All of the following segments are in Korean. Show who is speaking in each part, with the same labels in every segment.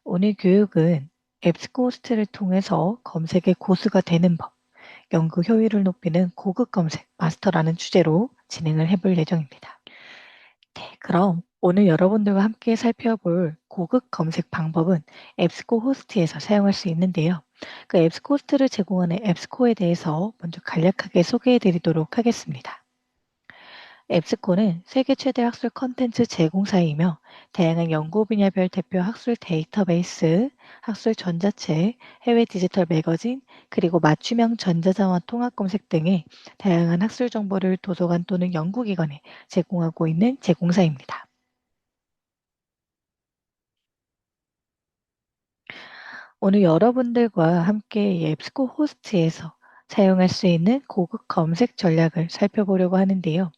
Speaker 1: 오늘 교육은 앱스코호스트를 통해서 검색의 고수가 되는 법, 연구 효율을 높이는 고급 검색 마스터라는 주제로 진행을 해볼 예정입니다. 네, 그럼 오늘 여러분들과 함께 살펴볼 고급 검색 방법은 앱스코 호스트에서 사용할 수 있는데요. 그 앱스코 호스트를 제공하는 앱스코에 대해서 먼저 간략하게 소개해 드리도록 하겠습니다. 앱스코는 세계 최대 학술 콘텐츠 제공사이며 다양한 연구 분야별 대표 학술 데이터베이스, 학술 전자책, 해외 디지털 매거진, 그리고 맞춤형 전자자원 통합 검색 등의 다양한 학술 정보를 도서관 또는 연구기관에 제공하고 있는 제공사입니다. 오늘 여러분들과 함께 이 앱스코 호스트에서 사용할 수 있는 고급 검색 전략을 살펴보려고 하는데요.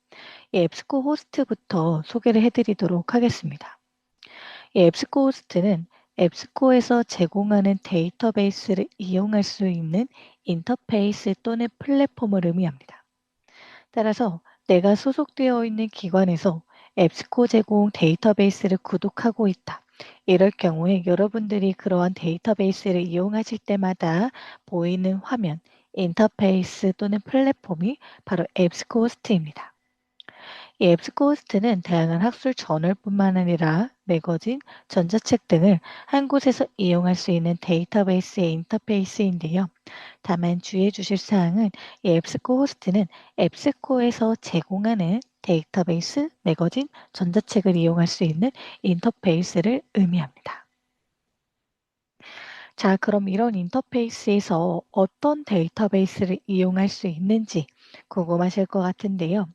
Speaker 1: 이 앱스코 호스트부터 소개를 해드리도록 하겠습니다. 이 앱스코 호스트는 앱스코에서 제공하는 데이터베이스를 이용할 수 있는 인터페이스 또는 플랫폼을 의미합니다. 따라서 내가 소속되어 있는 기관에서 앱스코 제공 데이터베이스를 구독하고 있다. 이럴 경우에 여러분들이 그러한 데이터베이스를 이용하실 때마다 보이는 화면, 인터페이스 또는 플랫폼이 바로 앱스코 호스트입니다. 이 앱스코호스트는 다양한 학술 저널뿐만 아니라 매거진, 전자책 등을 한 곳에서 이용할 수 있는 데이터베이스의 인터페이스인데요. 다만 주의해 주실 사항은 이 앱스코호스트는 앱스코에서 제공하는 데이터베이스, 매거진, 전자책을 이용할 수 있는 인터페이스를 의미합니다. 자, 그럼 이런 인터페이스에서 어떤 데이터베이스를 이용할 수 있는지 궁금하실 것 같은데요.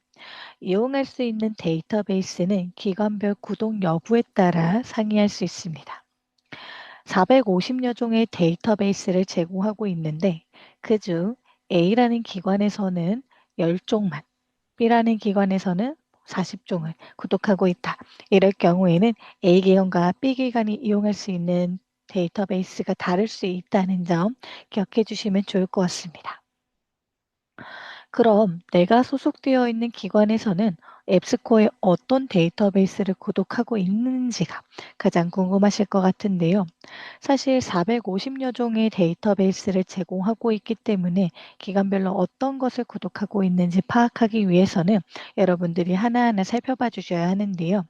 Speaker 1: 이용할 수 있는 데이터베이스는 기관별 구독 여부에 따라 상이할 수 있습니다. 450여 종의 데이터베이스를 제공하고 있는데 그중 A라는 기관에서는 10종만, B라는 기관에서는 40종을 구독하고 있다. 이럴 경우에는 A 기관과 B 기관이 이용할 수 있는 데이터베이스가 다를 수 있다는 점 기억해 주시면 좋을 것 같습니다. 그럼 내가 소속되어 있는 기관에서는 앱스코에 어떤 데이터베이스를 구독하고 있는지가 가장 궁금하실 것 같은데요. 사실 450여 종의 데이터베이스를 제공하고 있기 때문에 기관별로 어떤 것을 구독하고 있는지 파악하기 위해서는 여러분들이 하나하나 살펴봐 주셔야 하는데요.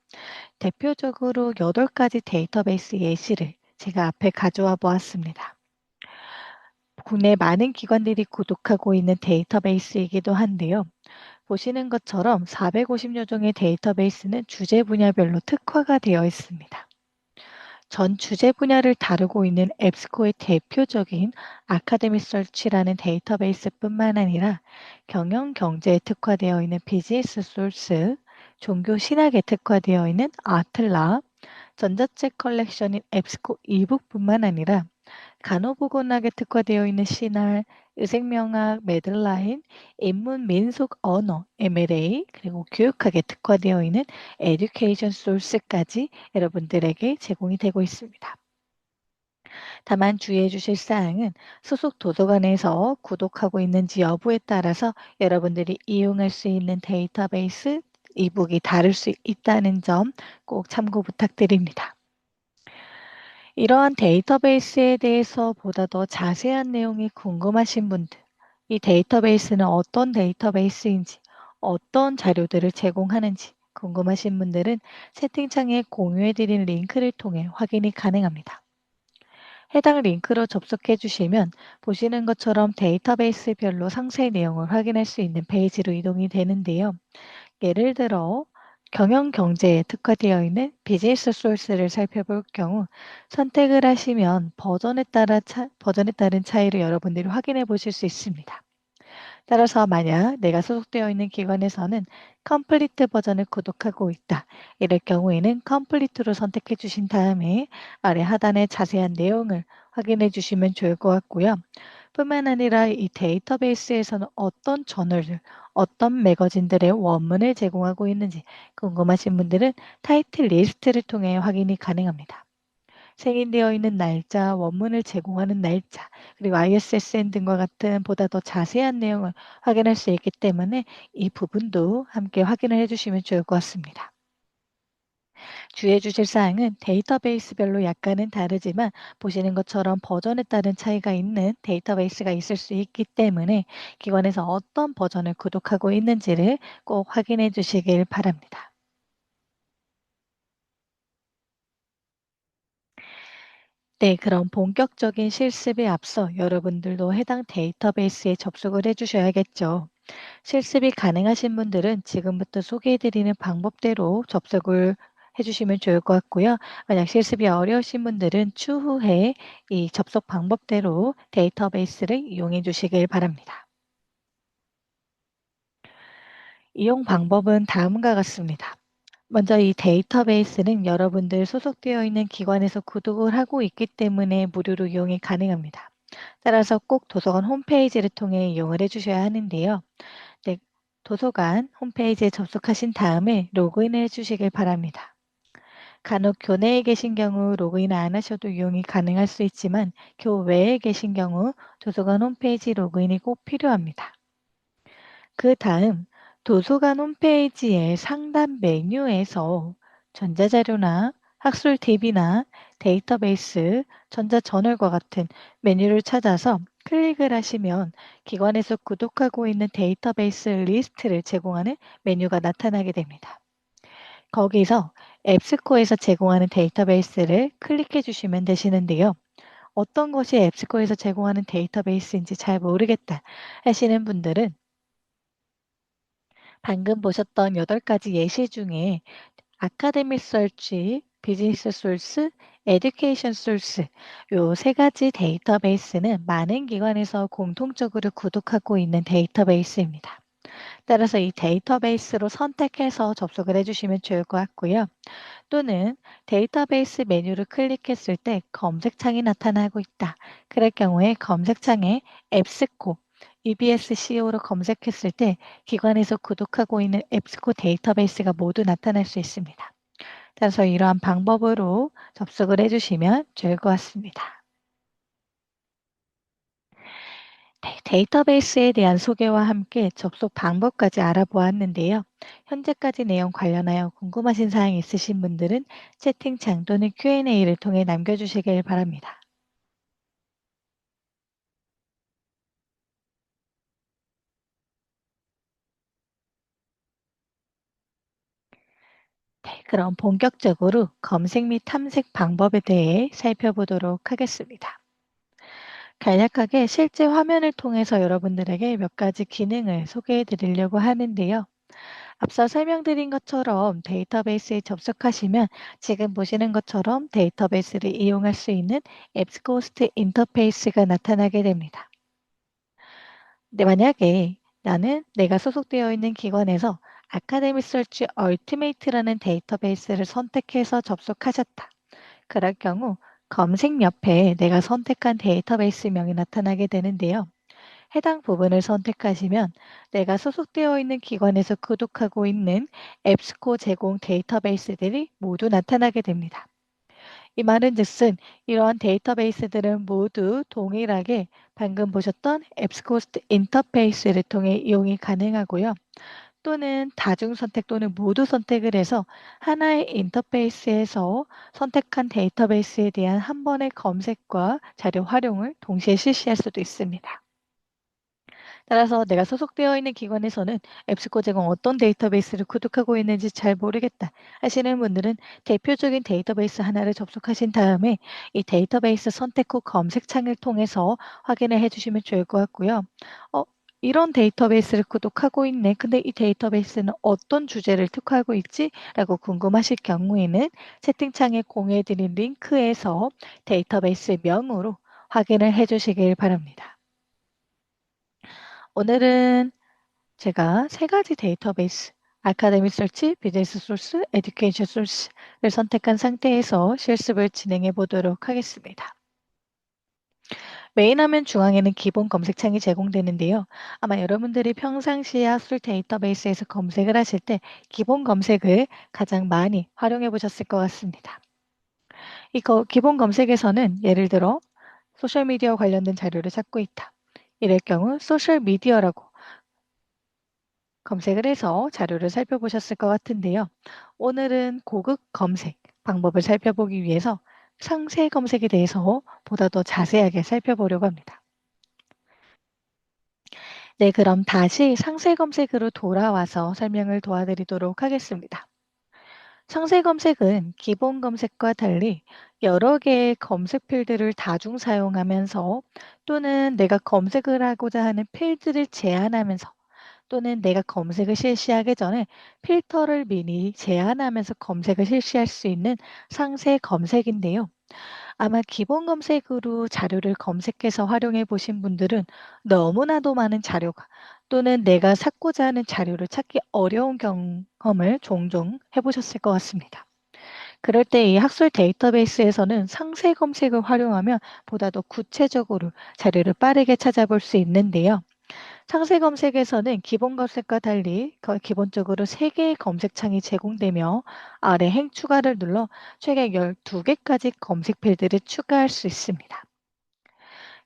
Speaker 1: 대표적으로 8가지 데이터베이스 예시를 제가 앞에 가져와 보았습니다. 국내 많은 기관들이 구독하고 있는 데이터베이스이기도 한데요. 보시는 것처럼 450여 종의 데이터베이스는 주제 분야별로 특화가 되어 있습니다. 전 주제 분야를 다루고 있는 앱스코의 대표적인 아카데미 서치라는 데이터베이스뿐만 아니라 경영 경제에 특화되어 있는 비즈니스 소스, 종교 신학에 특화되어 있는 아틀라, 전자책 컬렉션인 앱스코 이북뿐만 아니라 간호보건학에 특화되어 있는 신할, 의생명학, 매들라인, 인문 민속 언어, MLA, 그리고 교육학에 특화되어 있는 에듀케이션 소스까지 여러분들에게 제공이 되고 있습니다. 다만 주의해 주실 사항은 소속 도서관에서 구독하고 있는지 여부에 따라서 여러분들이 이용할 수 있는 데이터베이스, 이북이 다를 수 있다는 점 꼭 참고 부탁드립니다. 이러한 데이터베이스에 대해서 보다 더 자세한 내용이 궁금하신 분들, 이 데이터베이스는 어떤 데이터베이스인지, 어떤 자료들을 제공하는지 궁금하신 분들은 채팅창에 공유해드린 링크를 통해 확인이 가능합니다. 해당 링크로 접속해 주시면 보시는 것처럼 데이터베이스별로 상세 내용을 확인할 수 있는 페이지로 이동이 되는데요. 예를 들어 경영 경제에 특화되어 있는 비즈니스 소스를 살펴볼 경우 선택을 하시면 버전에 따른 차이를 여러분들이 확인해 보실 수 있습니다. 따라서 만약 내가 소속되어 있는 기관에서는 컴플리트 버전을 구독하고 있다. 이럴 경우에는 컴플리트로 선택해 주신 다음에 아래 하단의 자세한 내용을 확인해 주시면 좋을 것 같고요. 뿐만 아니라 이 데이터베이스에서는 어떤 저널들, 어떤 매거진들의 원문을 제공하고 있는지 궁금하신 분들은 타이틀 리스트를 통해 확인이 가능합니다. 승인되어 있는 날짜, 원문을 제공하는 날짜, 그리고 ISSN 등과 같은 보다 더 자세한 내용을 확인할 수 있기 때문에 이 부분도 함께 확인을 해주시면 좋을 것 같습니다. 주의해 주실 사항은 데이터베이스별로 약간은 다르지만 보시는 것처럼 버전에 따른 차이가 있는 데이터베이스가 있을 수 있기 때문에 기관에서 어떤 버전을 구독하고 있는지를 꼭 확인해 주시길 바랍니다. 네, 그럼 본격적인 실습에 앞서 여러분들도 해당 데이터베이스에 접속을 해 주셔야겠죠. 실습이 가능하신 분들은 지금부터 소개해드리는 방법대로 접속을 해주시면 좋을 것 같고요. 만약 실습이 어려우신 분들은 추후에 이 접속 방법대로 데이터베이스를 이용해 주시길 바랍니다. 이용 방법은 다음과 같습니다. 먼저 이 데이터베이스는 여러분들 소속되어 있는 기관에서 구독을 하고 있기 때문에 무료로 이용이 가능합니다. 따라서 꼭 도서관 홈페이지를 통해 이용을 해주셔야 하는데요. 네, 도서관 홈페이지에 접속하신 다음에 로그인해 주시길 바랍니다. 간혹 교내에 계신 경우 로그인 안 하셔도 이용이 가능할 수 있지만 교외에 계신 경우 도서관 홈페이지 로그인이 꼭 필요합니다. 그 다음 도서관 홈페이지의 상단 메뉴에서 전자자료나 학술 팁이나 데이터베이스, 전자저널과 같은 메뉴를 찾아서 클릭을 하시면 기관에서 구독하고 있는 데이터베이스 리스트를 제공하는 메뉴가 나타나게 됩니다. 거기서 앱스코에서 제공하는 데이터베이스를 클릭해 주시면 되시는데요. 어떤 것이 앱스코에서 제공하는 데이터베이스인지 잘 모르겠다 하시는 분들은 방금 보셨던 8가지 예시 중에 아카데믹 서치, 비즈니스 소스, 에듀케이션 소스 요 세 가지 데이터베이스는 많은 기관에서 공통적으로 구독하고 있는 데이터베이스입니다. 따라서 이 데이터베이스로 선택해서 접속을 해주시면 좋을 것 같고요. 또는 데이터베이스 메뉴를 클릭했을 때 검색창이 나타나고 있다. 그럴 경우에 검색창에 앱스코, EBSCO로 검색했을 때 기관에서 구독하고 있는 앱스코 데이터베이스가 모두 나타날 수 있습니다. 따라서 이러한 방법으로 접속을 해주시면 좋을 것 같습니다. 네, 데이터베이스에 대한 소개와 함께 접속 방법까지 알아보았는데요. 현재까지 내용 관련하여 궁금하신 사항이 있으신 분들은 채팅창 또는 Q&A를 통해 남겨주시길 바랍니다. 네, 그럼 본격적으로 검색 및 탐색 방법에 대해 살펴보도록 하겠습니다. 간략하게 실제 화면을 통해서 여러분들에게 몇 가지 기능을 소개해 드리려고 하는데요. 앞서 설명드린 것처럼 데이터베이스에 접속하시면 지금 보시는 것처럼 데이터베이스를 이용할 수 있는 앱스코스트 인터페이스가 나타나게 됩니다. 근데 만약에 나는 내가 소속되어 있는 기관에서 아카데미 서치 얼티메이트라는 데이터베이스를 선택해서 접속하셨다. 그럴 경우 검색 옆에 내가 선택한 데이터베이스명이 나타나게 되는데요. 해당 부분을 선택하시면 내가 소속되어 있는 기관에서 구독하고 있는 앱스코 제공 데이터베이스들이 모두 나타나게 됩니다. 이 말은즉슨 이러한 데이터베이스들은 모두 동일하게 방금 보셨던 앱스코스트 인터페이스를 통해 이용이 가능하고요. 또는 다중 선택 또는 모두 선택을 해서 하나의 인터페이스에서 선택한 데이터베이스에 대한 한 번의 검색과 자료 활용을 동시에 실시할 수도 있습니다. 따라서 내가 소속되어 있는 기관에서는 앱스코 제공 어떤 데이터베이스를 구독하고 있는지 잘 모르겠다 하시는 분들은 대표적인 데이터베이스 하나를 접속하신 다음에 이 데이터베이스 선택 후 검색창을 통해서 확인을 해주시면 좋을 것 같고요. 어, 이런 데이터베이스를 구독하고 있네. 근데 이 데이터베이스는 어떤 주제를 특화하고 있지? 라고 궁금하실 경우에는 채팅창에 공유해드린 링크에서 데이터베이스 명으로 확인을 해주시길 바랍니다. 오늘은 제가 세 가지 데이터베이스, 아카데미 서치, 비즈니스 소스, 에듀케이션 소스를 선택한 상태에서 실습을 진행해 보도록 하겠습니다. 메인 화면 중앙에는 기본 검색창이 제공되는데요. 아마 여러분들이 평상시에 학술 데이터베이스에서 검색을 하실 때 기본 검색을 가장 많이 활용해 보셨을 것 같습니다. 이 기본 검색에서는 예를 들어 소셜미디어 관련된 자료를 찾고 있다. 이럴 경우 소셜미디어라고 검색을 해서 자료를 살펴보셨을 것 같은데요. 오늘은 고급 검색 방법을 살펴보기 위해서 상세 검색에 대해서 보다 더 자세하게 살펴보려고 합니다. 네, 그럼 다시 상세 검색으로 돌아와서 설명을 도와드리도록 하겠습니다. 상세 검색은 기본 검색과 달리 여러 개의 검색 필드를 다중 사용하면서 또는 내가 검색을 하고자 하는 필드를 제한하면서 또는 내가 검색을 실시하기 전에 필터를 미리 제한하면서 검색을 실시할 수 있는 상세 검색인데요. 아마 기본 검색으로 자료를 검색해서 활용해 보신 분들은 너무나도 많은 자료가 또는 내가 찾고자 하는 자료를 찾기 어려운 경험을 종종 해보셨을 것 같습니다. 그럴 때 이 학술 데이터베이스에서는 상세 검색을 활용하면 보다 더 구체적으로 자료를 빠르게 찾아볼 수 있는데요. 상세 검색에서는 기본 검색과 달리 기본적으로 3개의 검색창이 제공되며 아래 행 추가를 눌러 최대 12개까지 검색 필드를 추가할 수 있습니다.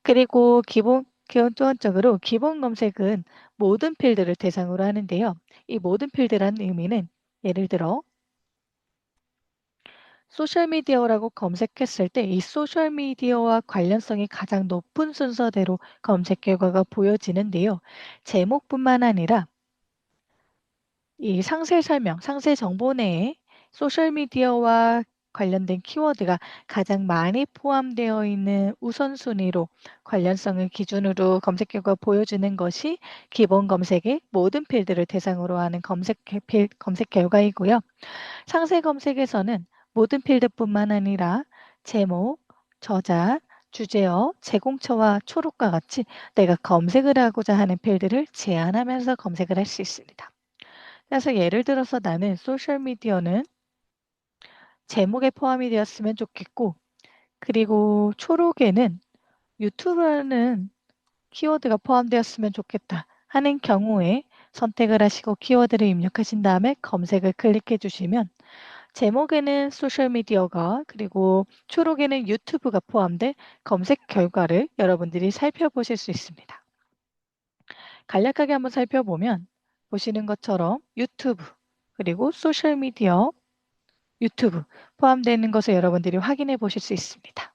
Speaker 1: 그리고 기본적으로 기본 검색은 모든 필드를 대상으로 하는데요. 이 모든 필드라는 의미는 예를 들어 소셜미디어라고 검색했을 때 이 소셜미디어와 관련성이 가장 높은 순서대로 검색 결과가 보여지는데요. 제목뿐만 아니라 이 상세 설명, 상세 정보 내에 소셜미디어와 관련된 키워드가 가장 많이 포함되어 있는 우선순위로 관련성을 기준으로 검색 결과 보여주는 것이 기본 검색의 모든 필드를 대상으로 하는 검색 결과이고요. 상세 검색에서는 모든 필드뿐만 아니라 제목, 저자, 주제어, 제공처와 초록과 같이 내가 검색을 하고자 하는 필드를 제한하면서 검색을 할 수 있습니다. 그래서 예를 들어서 나는 소셜미디어는 제목에 포함이 되었으면 좋겠고, 그리고 초록에는 유튜브라는 키워드가 포함되었으면 좋겠다 하는 경우에 선택을 하시고 키워드를 입력하신 다음에 검색을 클릭해 주시면 제목에는 소셜미디어가 그리고 초록에는 유튜브가 포함된 검색 결과를 여러분들이 살펴보실 수 있습니다. 간략하게 한번 살펴보면 보시는 것처럼 유튜브 그리고 소셜미디어 유튜브 포함되어 있는 것을 여러분들이 확인해 보실 수 있습니다.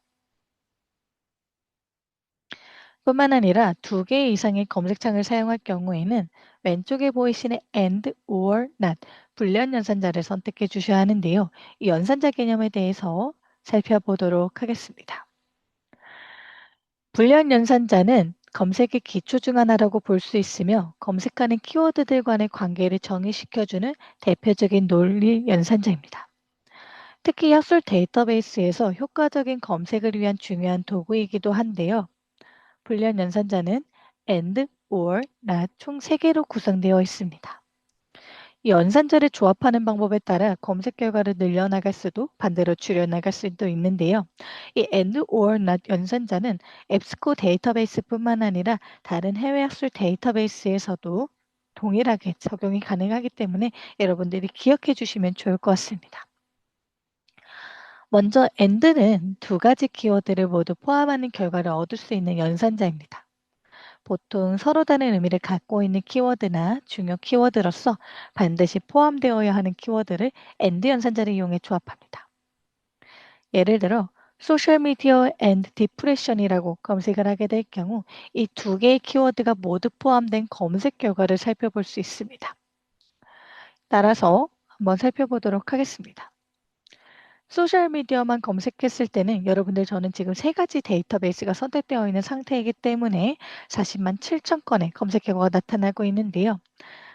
Speaker 1: 뿐만 아니라 2개 이상의 검색창을 사용할 경우에는 왼쪽에 보이시는 and, or, not 불리한 연산자를 선택해 주셔야 하는데요. 이 연산자 개념에 대해서 살펴보도록 하겠습니다. 불리한 연산자는 검색의 기초 중 하나라고 볼 수 있으며 검색하는 키워드들 간의 관계를 정의시켜주는 대표적인 논리 연산자입니다. 특히 학술 데이터베이스에서 효과적인 검색을 위한 중요한 도구이기도 한데요. 불리한 연산자는 and, or, not 총 3개로 구성되어 있습니다. 이 연산자를 조합하는 방법에 따라 검색 결과를 늘려나갈 수도 반대로 줄여나갈 수도 있는데요. 이 and, or, not 연산자는 앱스코 데이터베이스뿐만 아니라 다른 해외 학술 데이터베이스에서도 동일하게 적용이 가능하기 때문에 여러분들이 기억해 주시면 좋을 것 같습니다. 먼저 and는 2가지 키워드를 모두 포함하는 결과를 얻을 수 있는 연산자입니다. 보통 서로 다른 의미를 갖고 있는 키워드나 중요 키워드로서 반드시 포함되어야 하는 키워드를 and 연산자를 이용해 조합합니다. 예를 들어 소셜미디어 and depression이라고 검색을 하게 될 경우 이 2개의 키워드가 모두 포함된 검색 결과를 살펴볼 수 있습니다. 따라서 한번 살펴보도록 하겠습니다. 소셜미디어만 검색했을 때는 여러분들 저는 지금 3가지 데이터베이스가 선택되어 있는 상태이기 때문에 40만 7천 건의 검색 결과가 나타나고 있는데요.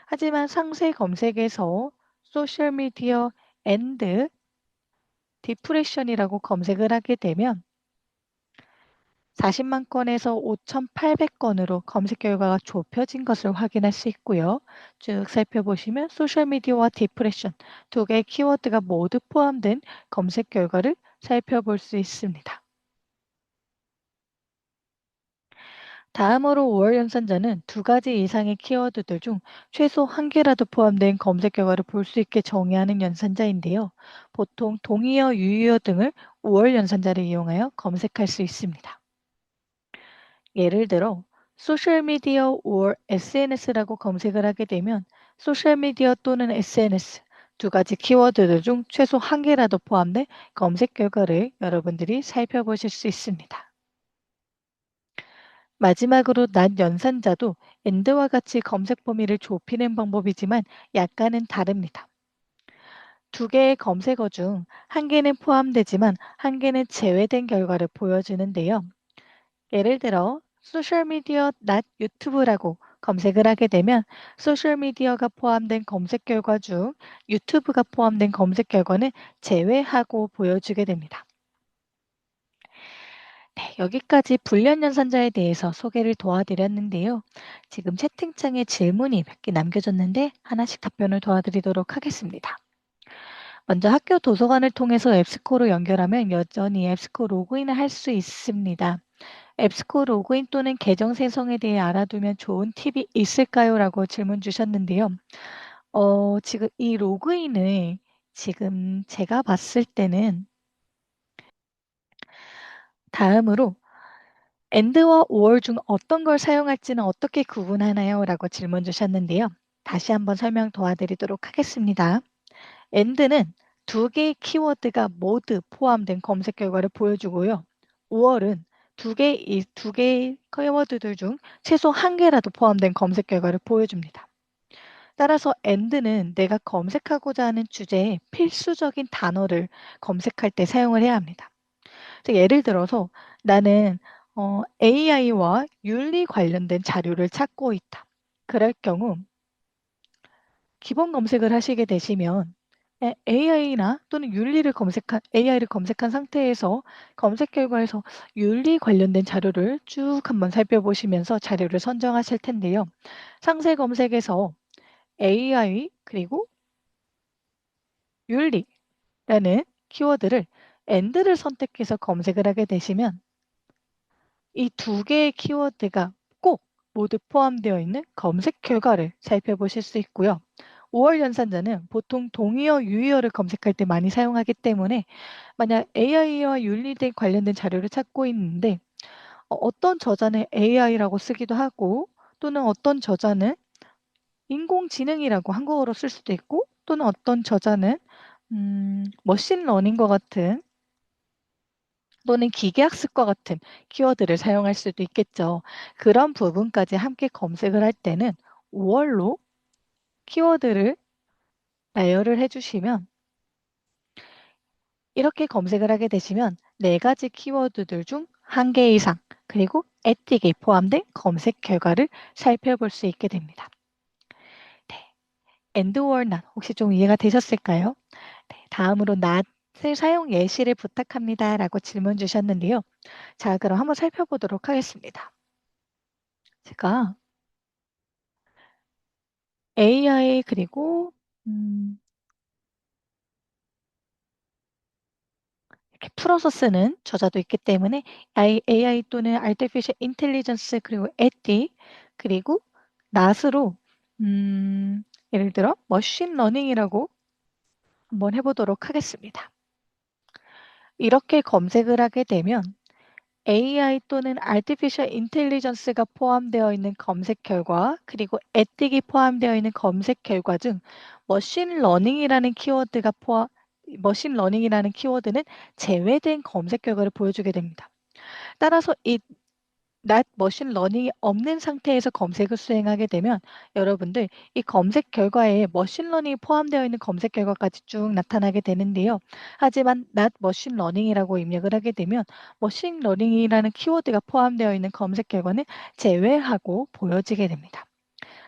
Speaker 1: 하지만 상세 검색에서 소셜미디어 and 디프레션이라고 검색을 하게 되면 40만 건에서 5,800건으로 검색 결과가 좁혀진 것을 확인할 수 있고요. 쭉 살펴보시면 소셜미디어와 디프레션 2개의 키워드가 모두 포함된 검색 결과를 살펴볼 수 있습니다. 다음으로 5월 연산자는 2가지 이상의 키워드들 중 최소 1개라도 포함된 검색 결과를 볼 수 있게 정의하는 연산자인데요. 보통 동의어, 유의어 등을 5월 연산자를 이용하여 검색할 수 있습니다. 예를 들어 소셜미디어 or SNS라고 검색을 하게 되면 소셜미디어 또는 SNS 두 가지 키워드들 중 최소 한 개라도 포함된 검색 결과를 여러분들이 살펴보실 수 있습니다. 마지막으로 낮 연산자도 엔드와 같이 검색 범위를 좁히는 방법이지만 약간은 다릅니다. 두 개의 검색어 중 한 개는 포함되지만 한 개는 제외된 결과를 보여주는데요. 예를 들어 소셜미디어 낮 유튜브라고 검색을 하게 되면 소셜미디어가 포함된 검색 결과 중 유튜브가 포함된 검색 결과는 제외하고 보여주게 됩니다. 네, 여기까지 불련 연산자에 대해서 소개를 도와드렸는데요. 지금 채팅창에 질문이 몇 개 남겨졌는데 하나씩 답변을 도와드리도록 하겠습니다. 먼저 학교 도서관을 통해서 앱스코로 연결하면 여전히 앱스코 로그인을 할 수 있습니다. 앱스코 로그인 또는 계정 생성에 대해 알아두면 좋은 팁이 있을까요? 라고 질문 주셨는데요. 지금 이 로그인을 지금 제가 봤을 때는 다음으로 AND와 OR 중 어떤 걸 사용할지는 어떻게 구분하나요? 라고 질문 주셨는데요. 다시 한번 설명 도와드리도록 하겠습니다. AND는 두 개의 키워드가 모두 포함된 검색 결과를 보여주고요. OR은 두 개의 키워드들 중 최소 한 개라도 포함된 검색 결과를 보여줍니다. 따라서 AND는 내가 검색하고자 하는 주제에 필수적인 단어를 검색할 때 사용을 해야 합니다. 예를 들어서 나는 AI와 윤리 관련된 자료를 찾고 있다. 그럴 경우 기본 검색을 하시게 되시면 AI나 또는 AI를 검색한 상태에서 검색 결과에서 윤리 관련된 자료를 쭉 한번 살펴보시면서 자료를 선정하실 텐데요. 상세 검색에서 AI 그리고 윤리라는 키워드를 AND를 선택해서 검색을 하게 되시면 이 두 개의 키워드가 꼭 모두 포함되어 있는 검색 결과를 살펴보실 수 있고요. 5월 연산자는 보통 동의어, 유의어를 검색할 때 많이 사용하기 때문에 만약 AI와 윤리된 관련된 자료를 찾고 있는데 어떤 저자는 AI라고 쓰기도 하고 또는 어떤 저자는 인공지능이라고 한국어로 쓸 수도 있고 또는 어떤 저자는 머신러닝과 같은 또는 기계학습과 같은 키워드를 사용할 수도 있겠죠. 그런 부분까지 함께 검색을 할 때는 5월로 키워드를 나열을 해주시면 이렇게 검색을 하게 되시면 네 가지 키워드들 중 한 개 이상 그리고 에틱이 포함된 검색 결과를 살펴볼 수 있게 됩니다. 네. and or not 혹시 좀 이해가 되셨을까요? 네, 다음으로 not을 사용 예시를 부탁합니다. 라고 질문 주셨는데요. 자, 그럼 한번 살펴보도록 하겠습니다. 제가 AI 그리고 이렇게 풀어서 쓰는 저자도 있기 때문에 AI 또는 Artificial Intelligence 그리고 에틱 그리고 낫으로 예를 들어 머신 러닝이라고 한번 해보도록 하겠습니다. 이렇게 검색을 하게 되면 AI 또는 Artificial Intelligence가 포함되어 있는 검색 결과 그리고 에틱이 포함되어 있는 검색 결과 중 머신 러닝이라는 키워드가 포함 머신 러닝이라는 키워드는 제외된 검색 결과를 보여주게 됩니다. 따라서 이 not 머신 러닝이 없는 상태에서 검색을 수행하게 되면 여러분들 이 검색 결과에 머신 러닝이 포함되어 있는 검색 결과까지 쭉 나타나게 되는데요. 하지만 not 머신 러닝이라고 입력을 하게 되면 머신 러닝이라는 키워드가 포함되어 있는 검색 결과는 제외하고 보여지게 됩니다.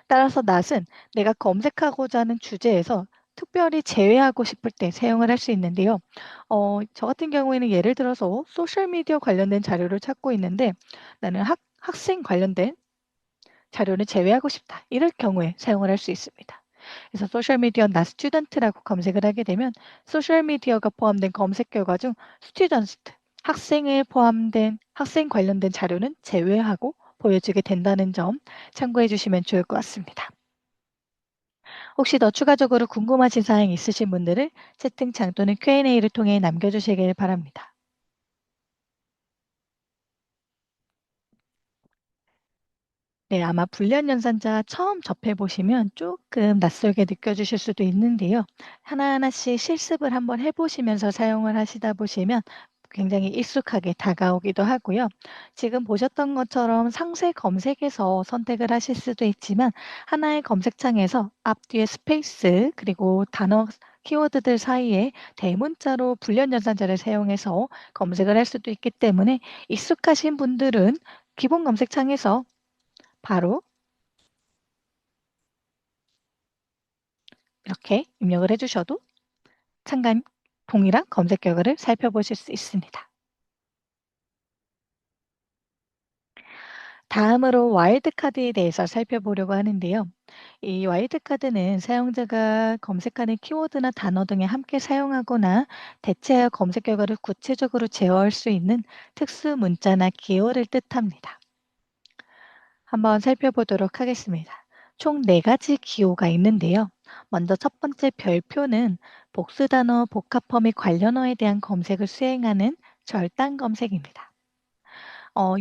Speaker 1: 따라서 not은 내가 검색하고자 하는 주제에서 특별히 제외하고 싶을 때 사용을 할 수 있는데요. 저 같은 경우에는 예를 들어서 소셜미디어 관련된 자료를 찾고 있는데 나는 학생 관련된 자료를 제외하고 싶다. 이럴 경우에 사용을 할 수 있습니다. 그래서 소셜미디어 not student라고 검색을 하게 되면 소셜미디어가 포함된 검색 결과 중 student, 학생에 포함된 학생 관련된 자료는 제외하고 보여주게 된다는 점 참고해 주시면 좋을 것 같습니다. 혹시 더 추가적으로 궁금하신 사항이 있으신 분들은 채팅창 또는 Q&A를 통해 남겨주시길 바랍니다. 네, 아마 불련 연산자 처음 접해 보시면 조금 낯설게 느껴지실 수도 있는데요. 하나하나씩 실습을 한번 해 보시면서 사용을 하시다 보시면 굉장히 익숙하게 다가오기도 하고요. 지금 보셨던 것처럼 상세 검색에서 선택을 하실 수도 있지만 하나의 검색창에서 앞뒤에 스페이스 그리고 단어 키워드들 사이에 대문자로 불련 연산자를 사용해서 검색을 할 수도 있기 때문에 익숙하신 분들은 기본 검색창에서 바로 이렇게 입력을 해 주셔도 상단 동일한 검색 결과를 살펴보실 수 있습니다. 다음으로 와일드카드에 대해서 살펴보려고 하는데요. 이 와일드카드는 사용자가 검색하는 키워드나 단어 등에 함께 사용하거나 대체하여 검색 결과를 구체적으로 제어할 수 있는 특수 문자나 기호를 뜻합니다. 한번 살펴보도록 하겠습니다. 총 4가지 기호가 있는데요. 먼저 첫 번째 별표는 복수 단어, 복합어 및 관련어에 대한 검색을 수행하는 절단 검색입니다.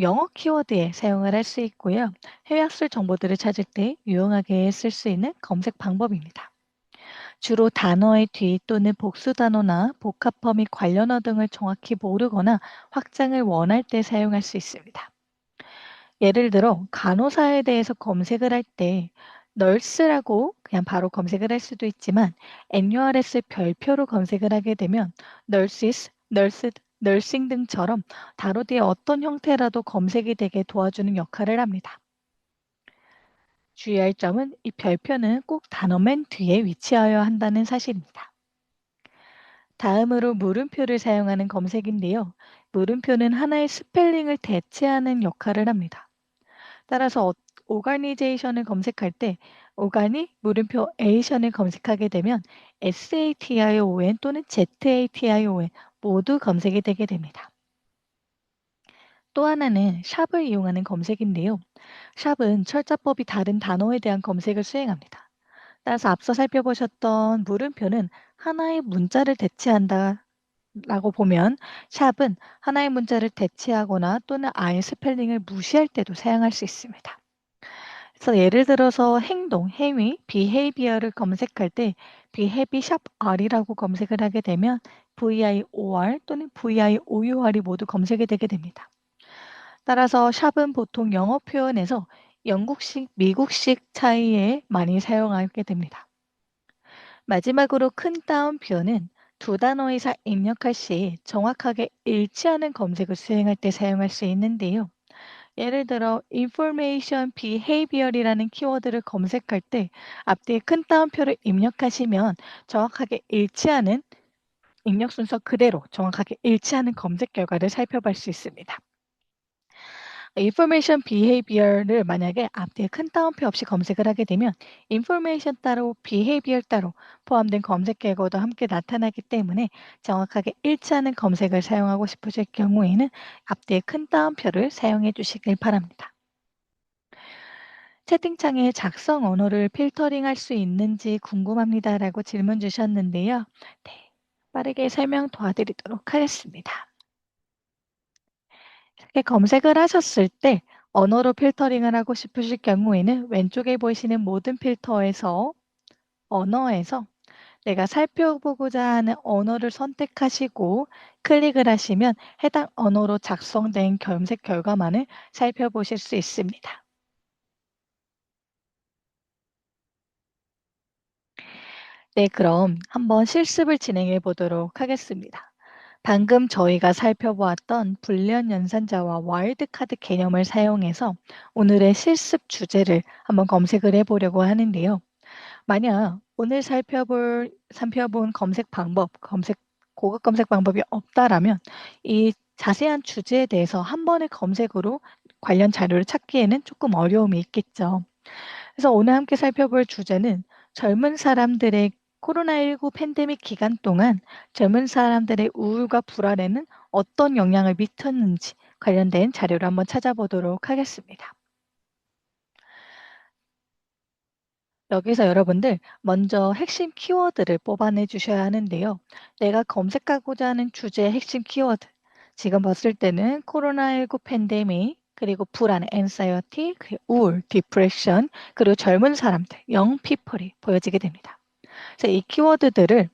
Speaker 1: 영어 키워드에 사용을 할 수 있고요. 해외 학술 정보들을 찾을 때 유용하게 쓸 수 있는 검색 방법입니다. 주로 단어의 뒤 또는 복수 단어나 복합어 및 관련어 등을 정확히 모르거나 확장을 원할 때 사용할 수 있습니다. 예를 들어 간호사에 대해서 검색을 할 때 널스라고 그냥 바로 검색을 할 수도 있지만 NURS 별표로 검색을 하게 되면 nurses, nursed, nursing 등처럼 단어 뒤에 어떤 형태라도 검색이 되게 도와주는 역할을 합니다. 주의할 점은 이 별표는 꼭 단어 맨 뒤에 위치하여야 한다는 사실입니다. 다음으로 물음표를 사용하는 검색인데요. 물음표는 하나의 스펠링을 대체하는 역할을 합니다. 따라서 오가니제이션을 검색할 때 오가니 물음표 에이션을 검색하게 되면 SATION 또는 ZATION 모두 검색이 되게 됩니다. 또 하나는 샵을 이용하는 검색인데요. 샵은 철자법이 다른 단어에 대한 검색을 수행합니다. 따라서 앞서 살펴보셨던 물음표는 하나의 문자를 대체한다 라고 보면 샵은 하나의 문자를 대체하거나 또는 아예 스펠링을 무시할 때도 사용할 수 있습니다. 그래서 예를 들어서 행동, 행위, behavior를 검색할 때 behav 샵 r이라고 검색을 하게 되면 vir 또는 vior이 모두 검색이 되게 됩니다. 따라서 샵은 보통 영어 표현에서 영국식, 미국식 차이에 많이 사용하게 됩니다. 마지막으로 큰 따옴표는 두 단어 이상 입력할 시 정확하게 일치하는 검색을 수행할 때 사용할 수 있는데요. 예를 들어 information behavior이라는 키워드를 검색할 때 앞뒤에 큰 따옴표를 입력하시면 정확하게 일치하는 입력 순서 그대로 정확하게 일치하는 검색 결과를 살펴볼 수 있습니다. information behavior를 만약에 앞뒤에 큰 따옴표 없이 검색을 하게 되면 information 따로 behavior 따로 포함된 검색 결과도 함께 나타나기 때문에 정확하게 일치하는 검색을 사용하고 싶으실 경우에는 앞뒤에 큰 따옴표를 사용해 주시길 바랍니다. 채팅창에 작성 언어를 필터링할 수 있는지 궁금합니다라고 질문 주셨는데요. 네, 빠르게 설명 도와드리도록 하겠습니다. 이렇게 검색을 하셨을 때 언어로 필터링을 하고 싶으실 경우에는 왼쪽에 보이시는 모든 필터에서 언어에서 내가 살펴보고자 하는 언어를 선택하시고 클릭을 하시면 해당 언어로 작성된 검색 결과만을 살펴보실 수 있습니다. 네, 그럼 한번 실습을 진행해 보도록 하겠습니다. 방금 저희가 살펴보았던 불련 연산자와 와일드카드 개념을 사용해서 오늘의 실습 주제를 한번 검색을 해 보려고 하는데요. 만약 오늘 살펴본 검색 방법, 고급 검색 방법이 없다라면 이 자세한 주제에 대해서 한 번의 검색으로 관련 자료를 찾기에는 조금 어려움이 있겠죠. 그래서 오늘 함께 살펴볼 주제는 젊은 사람들의 코로나19 팬데믹 기간 동안 젊은 사람들의 우울과 불안에는 어떤 영향을 미쳤는지 관련된 자료를 한번 찾아보도록 하겠습니다. 여기서 여러분들 먼저 핵심 키워드를 뽑아내 주셔야 하는데요. 내가 검색하고자 하는 주제의 핵심 키워드. 지금 봤을 때는 코로나19 팬데믹, 그리고 불안, anxiety, 그리고 우울, depression, 그리고 젊은 사람들, young people이 보여지게 됩니다. 그래서 이 키워드들을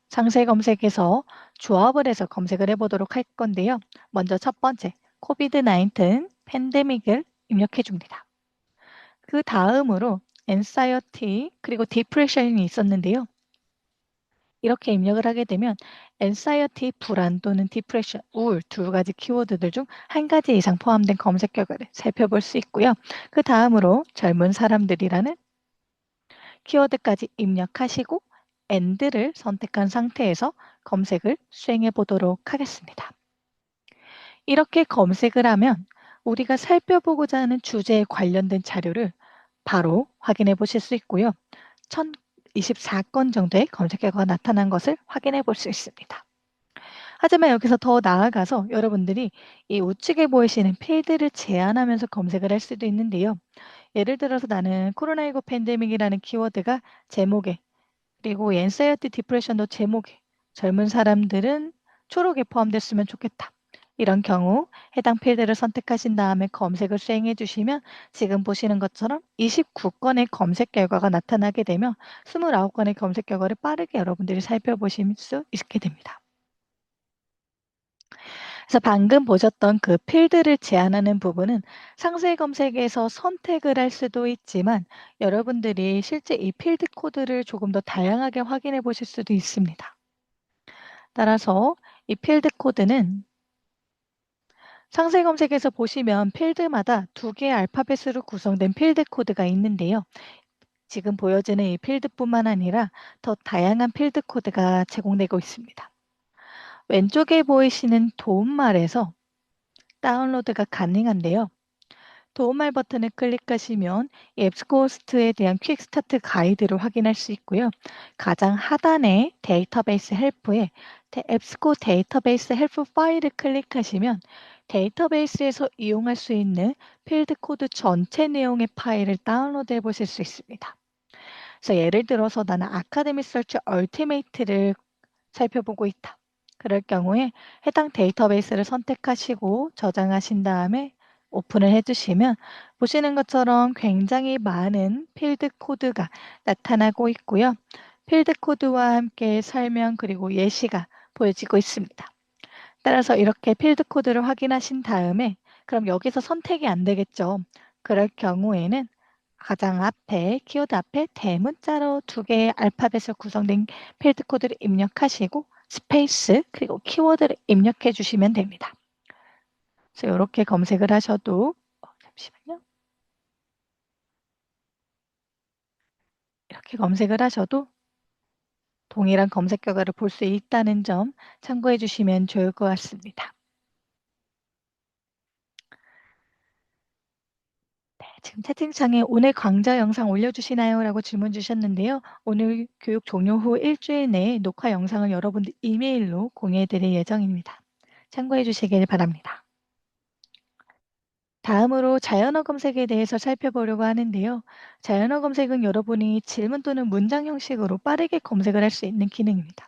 Speaker 1: 상세 검색에서 조합을 해서 검색을 해보도록 할 건데요. 먼저 첫 번째, 코비드-19 팬데믹을 입력해 줍니다. 그 다음으로 anxiety 그리고 depression이 있었는데요. 이렇게 입력을 하게 되면 anxiety, 불안 또는 depression, 우울 두 가지 키워드들 중 한 가지 이상 포함된 검색 결과를 살펴볼 수 있고요. 그 다음으로 젊은 사람들이라는 키워드까지 입력하시고 AND를 선택한 상태에서 검색을 수행해 보도록 하겠습니다. 이렇게 검색을 하면 우리가 살펴보고자 하는 주제에 관련된 자료를 바로 확인해 보실 수 있고요. 1024건 정도의 검색 결과가 나타난 것을 확인해 볼 수 있습니다. 하지만 여기서 더 나아가서 여러분들이 이 우측에 보이시는 필드를 제한하면서 검색을 할 수도 있는데요. 예를 들어서 나는 코로나19 팬데믹이라는 키워드가 제목에 그리고 엔사이어티 디프레션도 제목에 젊은 사람들은 초록에 포함됐으면 좋겠다. 이런 경우 해당 필드를 선택하신 다음에 검색을 수행해 주시면 지금 보시는 것처럼 29건의 검색 결과가 나타나게 되며 29건의 검색 결과를 빠르게 여러분들이 살펴보실 수 있게 됩니다. 그래서 방금 보셨던 그 필드를 제한하는 부분은 상세 검색에서 선택을 할 수도 있지만 여러분들이 실제 이 필드 코드를 조금 더 다양하게 확인해 보실 수도 있습니다. 따라서 이 필드 코드는 상세 검색에서 보시면 필드마다 두 개의 알파벳으로 구성된 필드 코드가 있는데요. 지금 보여지는 이 필드뿐만 아니라 더 다양한 필드 코드가 제공되고 있습니다. 왼쪽에 보이시는 도움말에서 다운로드가 가능한데요. 도움말 버튼을 클릭하시면 이 앱스코스트에 대한 퀵 스타트 가이드를 확인할 수 있고요. 가장 하단에 데이터베이스 헬프에 앱스코 데이터베이스 헬프 파일을 클릭하시면 데이터베이스에서 이용할 수 있는 필드 코드 전체 내용의 파일을 다운로드 해 보실 수 있습니다. 그래서 예를 들어서 나는 아카데미 서치 얼티메이트를 살펴보고 있다. 그럴 경우에 해당 데이터베이스를 선택하시고 저장하신 다음에 오픈을 해주시면 보시는 것처럼 굉장히 많은 필드 코드가 나타나고 있고요. 필드 코드와 함께 설명 그리고 예시가 보여지고 있습니다. 따라서 이렇게 필드 코드를 확인하신 다음에 그럼 여기서 선택이 안 되겠죠. 그럴 경우에는 가장 앞에 키워드 앞에 대문자로 두 개의 알파벳으로 구성된 필드 코드를 입력하시고 스페이스 그리고 키워드를 입력해 주시면 됩니다. 그래서 이렇게 검색을 하셔도 잠시만요. 이렇게 검색을 하셔도 동일한 검색 결과를 볼 수 있다는 점 참고해 주시면 좋을 것 같습니다. 네, 지금 채팅창에 오늘 강좌 영상 올려주시나요? 라고 질문 주셨는데요. 오늘 교육 종료 후 일주일 내에 녹화 영상을 여러분들 이메일로 공유해 드릴 예정입니다. 참고해 주시길 바랍니다. 다음으로 자연어 검색에 대해서 살펴보려고 하는데요. 자연어 검색은 여러분이 질문 또는 문장 형식으로 빠르게 검색을 할 수 있는 기능입니다.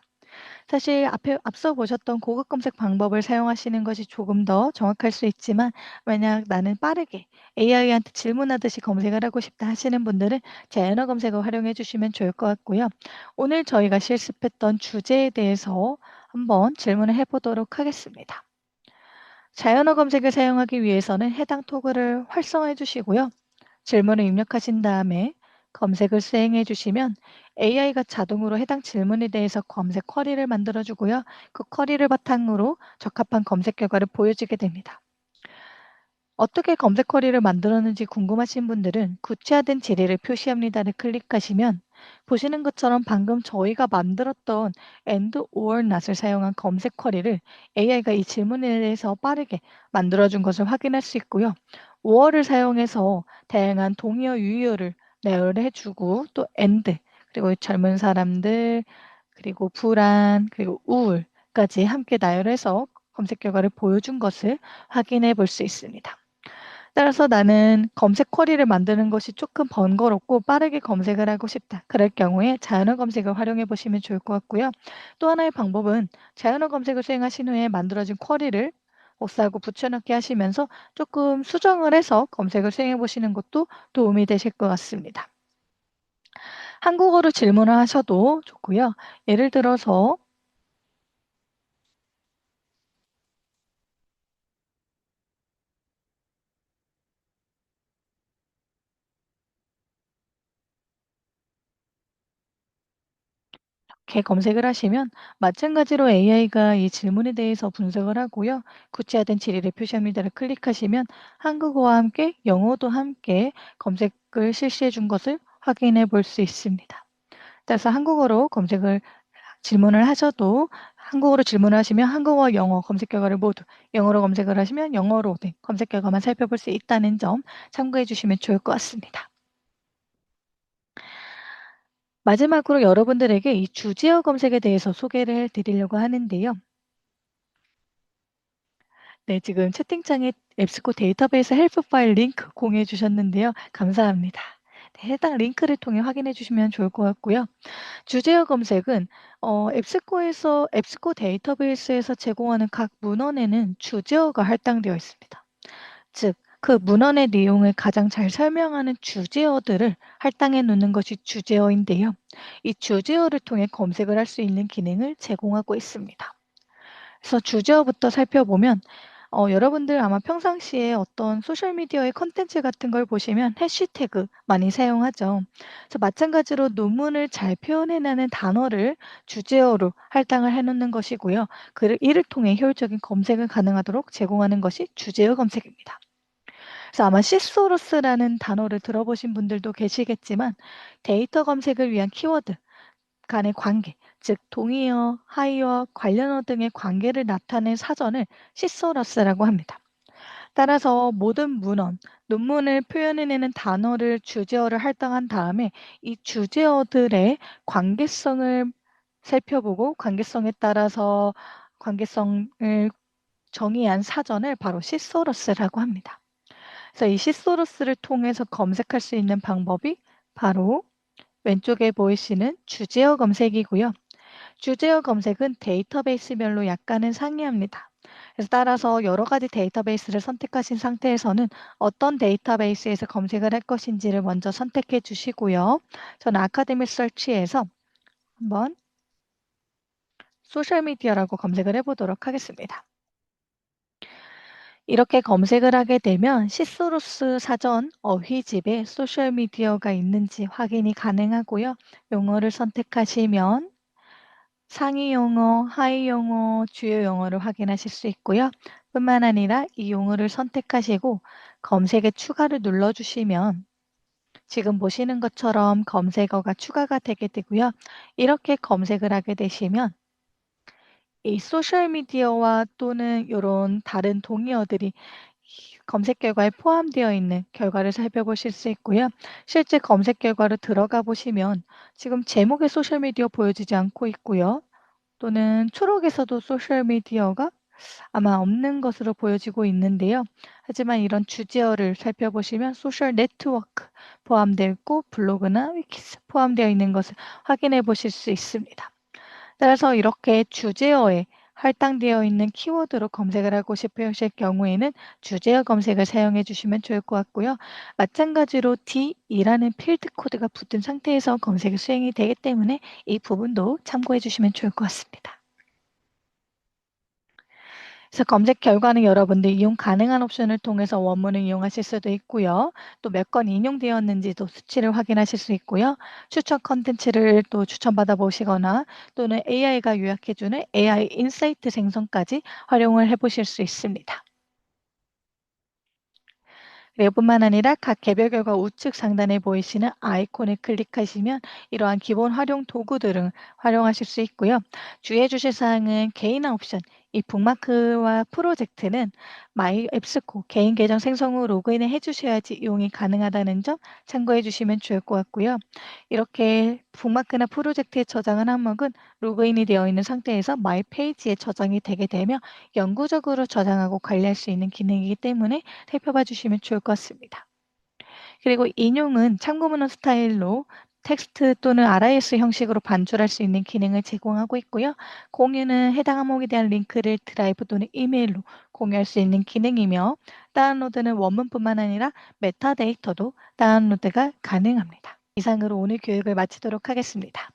Speaker 1: 사실 앞서 보셨던 고급 검색 방법을 사용하시는 것이 조금 더 정확할 수 있지만 만약 나는 빠르게 AI한테 질문하듯이 검색을 하고 싶다 하시는 분들은 자연어 검색을 활용해 주시면 좋을 것 같고요. 오늘 저희가 실습했던 주제에 대해서 한번 질문을 해보도록 하겠습니다. 자연어 검색을 사용하기 위해서는 해당 토글을 활성화해 주시고요. 질문을 입력하신 다음에 검색을 수행해 주시면 AI가 자동으로 해당 질문에 대해서 검색 쿼리를 만들어 주고요. 그 쿼리를 바탕으로 적합한 검색 결과를 보여주게 됩니다. 어떻게 검색 쿼리를 만들었는지 궁금하신 분들은 구체화된 지리를 표시합니다를 클릭하시면 보시는 것처럼 방금 저희가 만들었던 and or not을 사용한 검색 쿼리를 AI가 이 질문에 대해서 빠르게 만들어준 것을 확인할 수 있고요. or를 사용해서 다양한 동의어, 유의어를 나열해주고 또 and 그리고 젊은 사람들 그리고 불안 그리고 우울까지 함께 나열해서 검색 결과를 보여준 것을 확인해 볼 수 있습니다. 따라서 나는 검색 쿼리를 만드는 것이 조금 번거롭고 빠르게 검색을 하고 싶다. 그럴 경우에 자연어 검색을 활용해 보시면 좋을 것 같고요. 또 하나의 방법은 자연어 검색을 수행하신 후에 만들어진 쿼리를 복사하고 붙여넣기 하시면서 조금 수정을 해서 검색을 수행해 보시는 것도 도움이 되실 것 같습니다. 한국어로 질문을 하셔도 좋고요. 예를 들어서 이렇게 검색을 하시면 마찬가지로 AI가 이 질문에 대해서 분석을 하고요. 구체화된 질의를 표시합니다를 클릭하시면 한국어와 함께 영어도 함께 검색을 실시해 준 것을 확인해 볼 수 있습니다. 따라서 한국어로 검색을 질문을 하셔도 한국어로 질문을 하시면 한국어, 영어 검색 결과를 모두, 영어로 검색을 하시면 영어로 된 검색 결과만 살펴볼 수 있다는 점 참고해 주시면 좋을 것 같습니다. 마지막으로 여러분들에게 이 주제어 검색에 대해서 소개를 해 드리려고 하는데요. 네, 지금 채팅창에 앱스코 데이터베이스 헬프 파일 링크 공유해 주셨는데요. 감사합니다. 네, 해당 링크를 통해 확인해 주시면 좋을 것 같고요. 주제어 검색은 앱스코 데이터베이스에서 제공하는 각 문헌에는 주제어가 할당되어 있습니다. 즉, 그 문헌의 내용을 가장 잘 설명하는 주제어들을 할당해 놓는 것이 주제어인데요. 이 주제어를 통해 검색을 할 수 있는 기능을 제공하고 있습니다. 그래서 주제어부터 살펴보면 여러분들 아마 평상시에 어떤 소셜 미디어의 콘텐츠 같은 걸 보시면 해시태그 많이 사용하죠. 그래서 마찬가지로 논문을 잘 표현해내는 단어를 주제어로 할당을 해 놓는 것이고요. 이를 통해 효율적인 검색을 가능하도록 제공하는 것이 주제어 검색입니다. 그래서 아마 시소러스라는 단어를 들어보신 분들도 계시겠지만 데이터 검색을 위한 키워드 간의 관계, 즉 동의어, 하의어, 관련어 등의 관계를 나타낸 사전을 시소러스라고 합니다. 따라서 모든 문헌, 논문을 표현해내는 단어를 주제어를 할당한 다음에 이 주제어들의 관계성을 살펴보고 관계성에 따라서 관계성을 정의한 사전을 바로 시소러스라고 합니다. 그래서 이 시소러스를 통해서 검색할 수 있는 방법이 바로 왼쪽에 보이시는 주제어 검색이고요. 주제어 검색은 데이터베이스별로 약간은 상이합니다. 그래서 따라서 여러 가지 데이터베이스를 선택하신 상태에서는 어떤 데이터베이스에서 검색을 할 것인지를 먼저 선택해 주시고요. 저는 아카데믹 서치에서 한번 소셜미디어라고 검색을 해보도록 하겠습니다. 이렇게 검색을 하게 되면 시소로스 사전 어휘집에 소셜미디어가 있는지 확인이 가능하고요. 용어를 선택하시면 상위 용어, 하위 용어, 주요 용어를 확인하실 수 있고요. 뿐만 아니라 이 용어를 선택하시고 검색에 추가를 눌러주시면 지금 보시는 것처럼 검색어가 추가가 되게 되고요. 이렇게 검색을 하게 되시면 이 소셜미디어와 또는 이런 다른 동의어들이 검색 결과에 포함되어 있는 결과를 살펴보실 수 있고요. 실제 검색 결과로 들어가 보시면 지금 제목에 소셜미디어 보여지지 않고 있고요. 또는 초록에서도 소셜미디어가 아마 없는 것으로 보여지고 있는데요. 하지만 이런 주제어를 살펴보시면 소셜 네트워크 포함되어 있고 블로그나 위키스 포함되어 있는 것을 확인해 보실 수 있습니다. 따라서 이렇게 주제어에 할당되어 있는 키워드로 검색을 하고 싶으실 경우에는 주제어 검색을 사용해 주시면 좋을 것 같고요. 마찬가지로 D2라는 필드 코드가 붙은 상태에서 검색이 수행이 되기 때문에 이 부분도 참고해 주시면 좋을 것 같습니다. 그래서 검색 결과는 여러분들 이용 가능한 옵션을 통해서 원문을 이용하실 수도 있고요. 또 몇 건 인용되었는지도 수치를 확인하실 수 있고요. 추천 컨텐츠를 또 추천받아 보시거나 또는 AI가 요약해주는 AI 인사이트 생성까지 활용을 해보실 수 있습니다. 이뿐만 아니라 각 개별 결과 우측 상단에 보이시는 아이콘을 클릭하시면 이러한 기본 활용 도구들을 활용하실 수 있고요. 주의해 주실 사항은 개인화 옵션, 이 북마크와 프로젝트는 마이 앱스코 개인 계정 생성 후 로그인을 해주셔야지 이용이 가능하다는 점 참고해 주시면 좋을 것 같고요. 이렇게 북마크나 프로젝트에 저장한 항목은 로그인이 되어 있는 상태에서 마이 페이지에 저장이 되게 되며 영구적으로 저장하고 관리할 수 있는 기능이기 때문에 살펴봐 주시면 좋을 것 같습니다. 그리고 인용은 참고 문헌 스타일로 텍스트 또는 RIS 형식으로 반출할 수 있는 기능을 제공하고 있고요. 공유는 해당 항목에 대한 링크를 드라이브 또는 이메일로 공유할 수 있는 기능이며, 다운로드는 원문뿐만 아니라 메타데이터도 다운로드가 가능합니다. 이상으로 오늘 교육을 마치도록 하겠습니다.